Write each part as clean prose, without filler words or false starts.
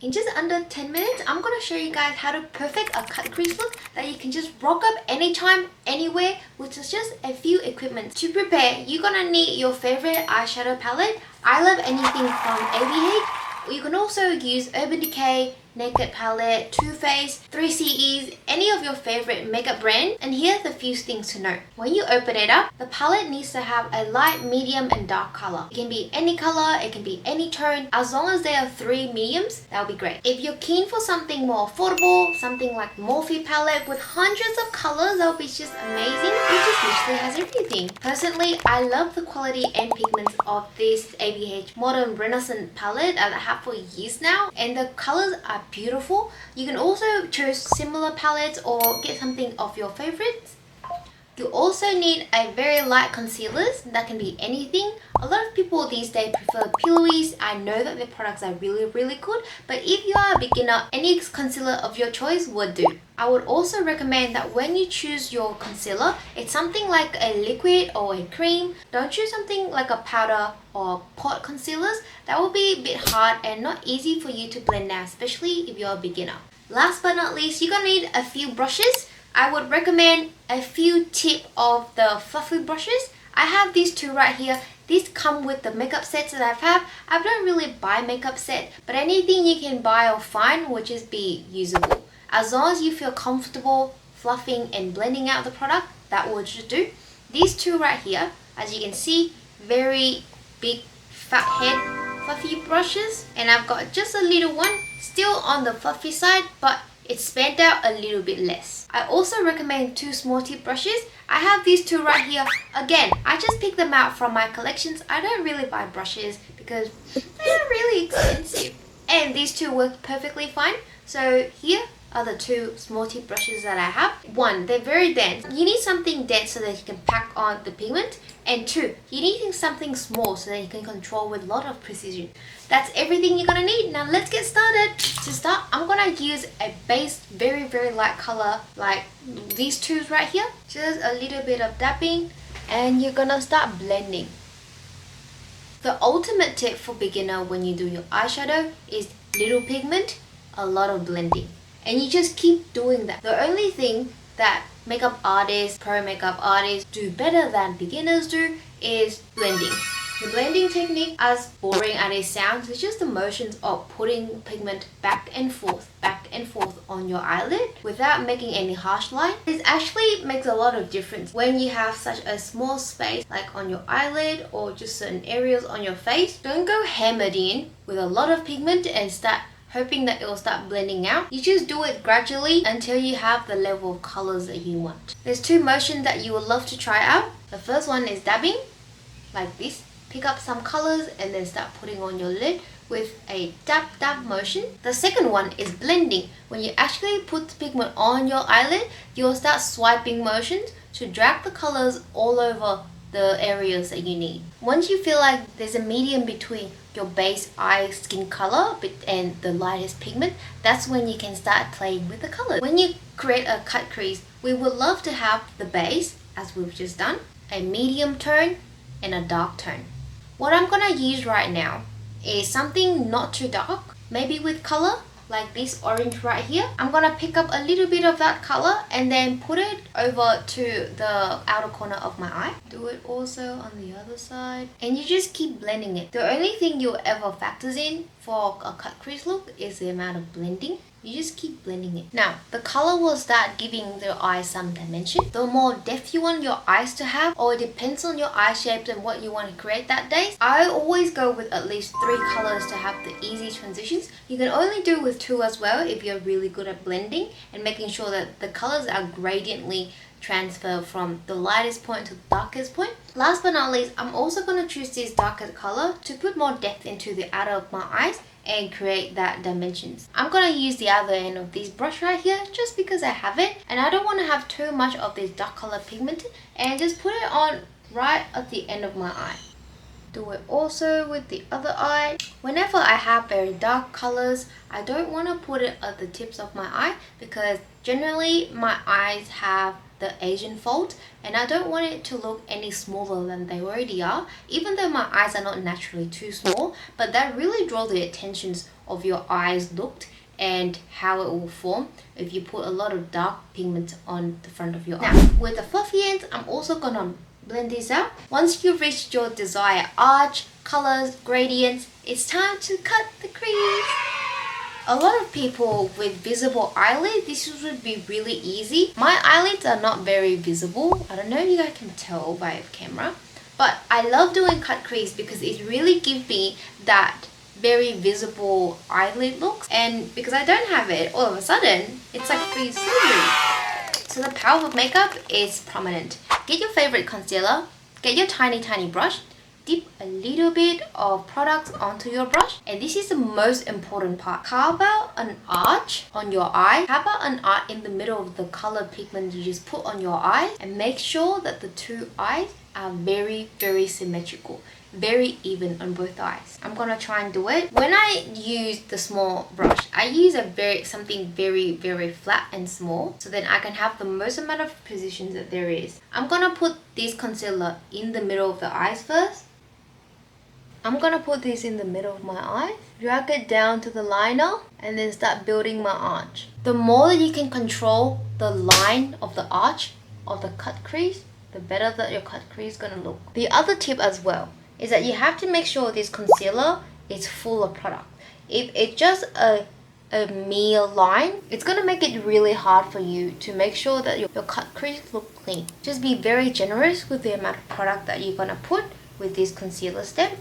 In just under 10 minutes, I'm going to show you guys how to perfect a cut crease look that you can just rock up anytime, anywhere with just a few equipment. To prepare, you're going to need your favorite eyeshadow palette. I love anything from ABH. You can also use Urban Decay, Naked Palette, Too Faced, 3CEs, any of your favorite makeup brand. And here's a few things to know. When you open it up, the palette needs to have a light, medium and dark color. It can be any color, it can be any tone. As long as there are 3 mediums, that'll be great. If you're keen for something more affordable, something like Morphe palette with hundreds of colors, that'll be just amazing. It just literally has everything. Personally, I love the quality and pigments of this ABH Modern Renaissance palette that I have for years now, and the colors are beautiful. You can also choose similar palettes or get something of your favorites. You also need a very light concealers. That can be anything. A lot of people these days prefer pillowies. I know that their products are really good, but if you are a beginner, any concealer of your choice would do. I would also recommend that when you choose your concealer, it's something like a liquid or a cream. Don't choose something like a powder or pot concealers. That will be a bit hard and not easy for you to blend out, especially if you're a beginner. Last but not least, you're gonna need a few brushes. I would recommend a few tip of the fluffy brushes. I have these two right here. These come with the makeup sets that I've had. I don't really buy makeup set, but anything you can buy or find will just be usable. As long as you feel comfortable fluffing and blending out the product, that will just do. These two right here, as you can see, very big fat head fluffy brushes, and I've got just a little one, still on the fluffy side, but it's spanned out a little bit less. I also recommend 2 small tip brushes. I have these two right here. Again, I just picked them out from my collections. I don't really buy brushes because they're really expensive. And these two work perfectly fine. So here are the 2 small tip brushes that I have. 1, they're very dense. You need something dense so that you can pack on the pigment. And 2, you need something small so that you can control with a lot of precision. That's everything you're gonna need. Now let's get started. To start, I'm gonna use a base, very light color like these two right here. Just a little bit of dabbing and you're gonna start blending. The ultimate tip for beginner when you do your eyeshadow is little pigment, a lot of blending. And you just keep doing that. The only thing that makeup artists, pro makeup artists do better than beginners do is blending. The blending technique, as boring as it sounds, is just the motions of putting pigment back and forth on your eyelid without making any harsh line. This actually makes a lot of difference when you have such a small space like on your eyelid or just certain areas on your face. Don't go hammered in with a lot of pigment and start hoping that it will start blending out. You just do it gradually until you have the level of colors that you want. There's 2 motions that you would love to try out. The first one is dabbing, like this. Pick up some colors and then start putting on your lid with a dab motion. The second one is blending. When you actually put the pigment on your eyelid, you'll start swiping motions to drag the colors all over the areas that you need. Once you feel like there's a medium between your base eye skin color and the lightest pigment, that's when you can start playing with the color. When you create a cut crease, we would love to have the base, as we've just done, a medium tone and a dark tone. What I'm gonna use right now is something not too dark, maybe with color, like this orange right here. I'm gonna pick up a little bit of that color and then put it over to the outer corner of my eye. Do it also on the other side. And you just keep blending it. The only thing you'll ever factors in for a cut crease look is the amount of blending. You just keep blending it. Now, the color will start giving the eye some dimension. The more depth you want your eyes to have, or it depends on your eye shapes and what you want to create that day. I always go with at least 3 colors to have the easy transitions. You can only do with 2 as well if you're really good at blending and making sure that the colors are gradiently transfer from the lightest point to the darkest point. Last but not least, I'm also going to choose this darker color to put more depth into the outer of my eyes and create that dimensions. I'm gonna use the other end of this brush right here just because I have it and I don't want to have too much of this dark color pigment, and just put it on right at the end of my eye. Do it also with the other eye. Whenever I have very dark colors, I don't want to put it at the tips of my eye because generally my eyes have the Asian fold, and I don't want it to look any smaller than they already are, even though my eyes are not naturally too small, but that really draws the attentions of your eyes look and how it will form if you put a lot of dark pigment on the front of your eye. Now, with the fluffy ends, I'm also gonna blend this out. Once you've reached your desired arch, colors, gradients, it's time to cut the crease. A lot of people with visible eyelids, this would be really easy. My eyelids are not very visible. I don't know if you guys can tell by the camera, but I love doing cut crease because it really gives me that very visible eyelid looks, and because I don't have it, all of a sudden it's like free surgery. So the power of makeup is prominent. Get your favorite concealer, get your tiny brush, dip a little bit of product onto your brush, and this is the most important part. Carve out an arch on your eye. Carve out an arch in the middle of the color pigment you just put on your eye, and make sure that the two eyes are very symmetrical, very even on both eyes. I'm gonna try and do it. When I use the small brush, I use something very flat and small, so then I can have the most amount of positions that there is. I'm gonna put this concealer in the middle of the eyes first. I'm gonna put this in the middle of my eye, drag it down to the liner, and then start building my arch. The more that you can control the line of the arch of the cut crease, the better that your cut crease is gonna look. The other tip as well is that you have to make sure this concealer is full of product. If it's just a mere line, it's gonna make it really hard for you to make sure that your cut crease look clean. Just be very generous with the amount of product that you're gonna put with this concealer step.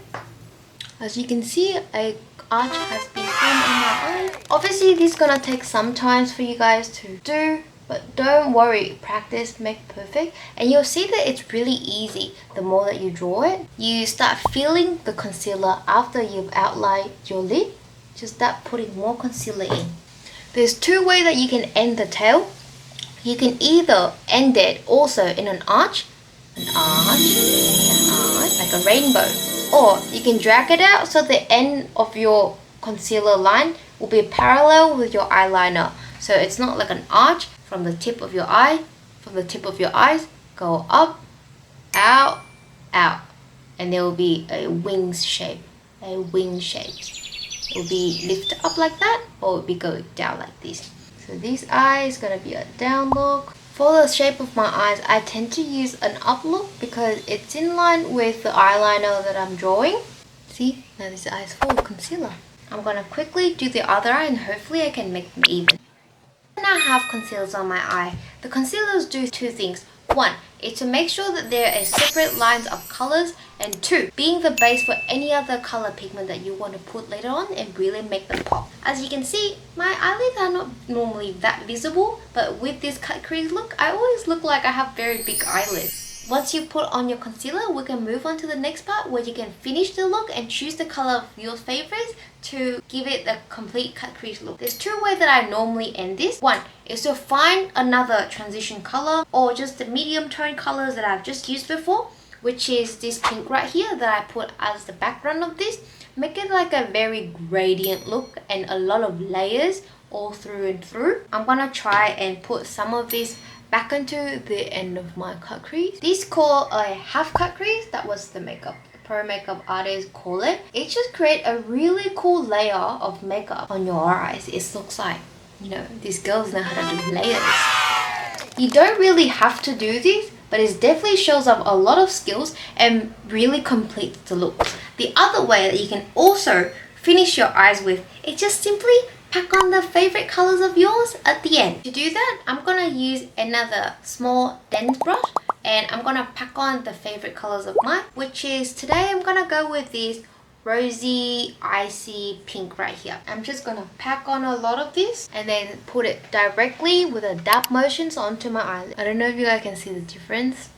As you can see, a arch has been formed in my eye. Obviously, this is gonna take some time for you guys to do, but don't worry, practice make perfect, and you'll see that it's really easy the more that you draw it. You start feeling the concealer after you've outlined your lid. Just start putting more concealer in. There's two ways that you can end the tail. You can either end it also in an arch, like a rainbow, or you can drag it out so the end of your concealer line will be parallel with your eyeliner, so it's not like an arch from the tip of your eye, from the tip of your eyes, go up, out, and there will be a wings shape, It will be lifted up like that, or it will be going down like this. So this eye is gonna be a down look. For the shape of my eyes, I tend to use an up look because it's in line with the eyeliner that I'm drawing. See, now this eye is full of concealer. I'm gonna quickly do the other eye and hopefully I can make them even. When I have concealers on my eye, the concealers do two things. One is to make sure that there are separate lines of colors, and two, being the base for any other color pigment that you want to put later on and really make them pop. As you can see, my eyelids are not normally that visible, but with this cut crease look, I always look like I have very big eyelids. Once you put on your concealer, we can move on to the next part where you can finish the look and choose the color of your favorites to give it the complete cut crease look. There's two ways that I normally end this. One is to find another transition color or just the medium tone colors that I've just used before, which is this pink right here that I put as the background of this. Make it like a very gradient look and a lot of layers all through and through. I'm gonna try and put some of this back into the end of my cut crease. This is called a half cut crease. That was the pro makeup artists call it. It just creates a really cool layer of makeup on your eyes. It looks like, you know, these girls know how to do layers. You don't really have to do this, but it definitely shows up a lot of skills and really completes the look. The other way that you can also finish your eyes with is just simply pack on the favorite colors of yours at the end. To do that, I'm gonna use another small dense brush and I'm gonna pack on the favorite colors of mine, which is today I'm gonna go with this rosy icy pink right here. I'm just gonna pack on a lot of this and then put it directly with a dab motions onto my eyelid. I don't know if you guys can see the difference.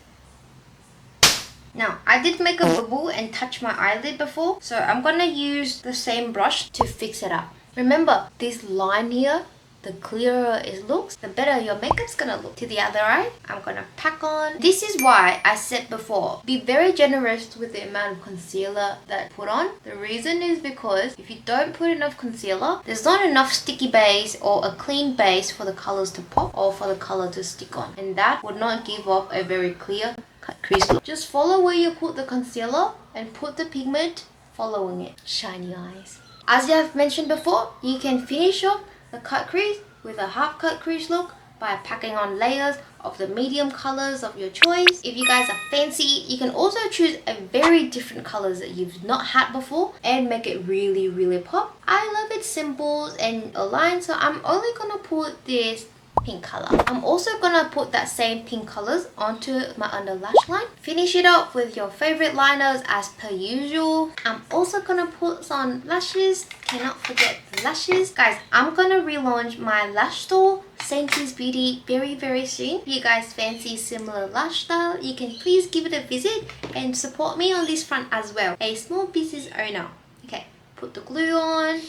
Now, I did make a bubble and touch my eyelid before, so I'm gonna use the same brush to fix it up. Remember, this line here the clearer it looks, the better your makeup's gonna look. To the other eye, I'm gonna pack on. This is why I said before, be very generous with the amount of concealer that I put on. The reason is because if you don't put enough concealer, there's not enough sticky base or a clean base for the colors to pop or for the color to stick on. And that would not give off a very clear cut crease look. Just follow where you put the concealer and put the pigment following it. Shiny eyes. As I have mentioned before, you can finish off the cut crease with a half cut crease look by packing on layers of the medium colors of your choice. If you guys are fancy, you can also choose a very different colors that you've not had before and make it really pop. I love it simple and aligned, so I'm only gonna put this pink color. I'm also gonna put that same pink colors onto my under lash line. Finish it up with your favorite liners as per usual. I'm also gonna put some lashes. Cannot forget the lashes. Guys, I'm gonna relaunch my lash store, Saintie's Beauty, very soon. If you guys fancy similar lash style, you can please give it a visit and support me on this front as well. A small business owner. Okay, put the glue on.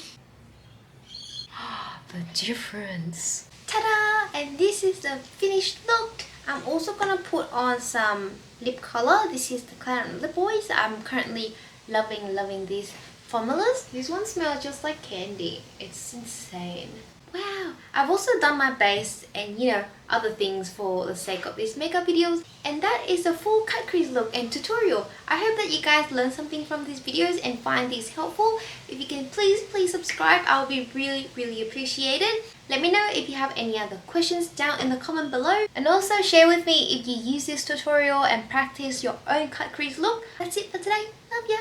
The difference. Ta-da! And this is the finished look. I'm also gonna put on some lip color. This is the Clown Lip Boys. I'm currently loving these formulas. This one smells just like candy. It's insane. Wow! I've also done my base and other things for the sake of these makeup videos. And that is the full cut crease look and tutorial. I hope that you guys learned something from these videos and find these helpful. If you can please subscribe, I'll be really appreciated. Let me know if you have any other questions down in the comment below. And also share with me if you use this tutorial and practice your own cut crease look. That's it for today. Love ya!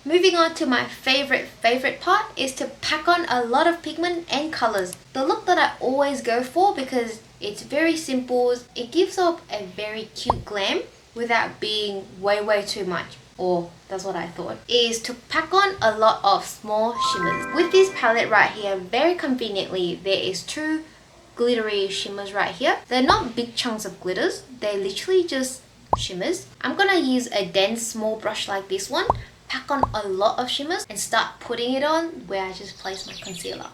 Moving on to my favorite part is to pack on a lot of pigment and colors. The look that I always go for because it's very simple. It gives off a very cute glam without being way too much. Or that's what I thought, is to pack on a lot of small shimmers. With this palette right here, very conveniently, there is two glittery shimmers right here. They're not big chunks of glitters, they're literally just shimmers. I'm gonna use a dense small brush like this one, pack on a lot of shimmers and start putting it on where I just place my concealer.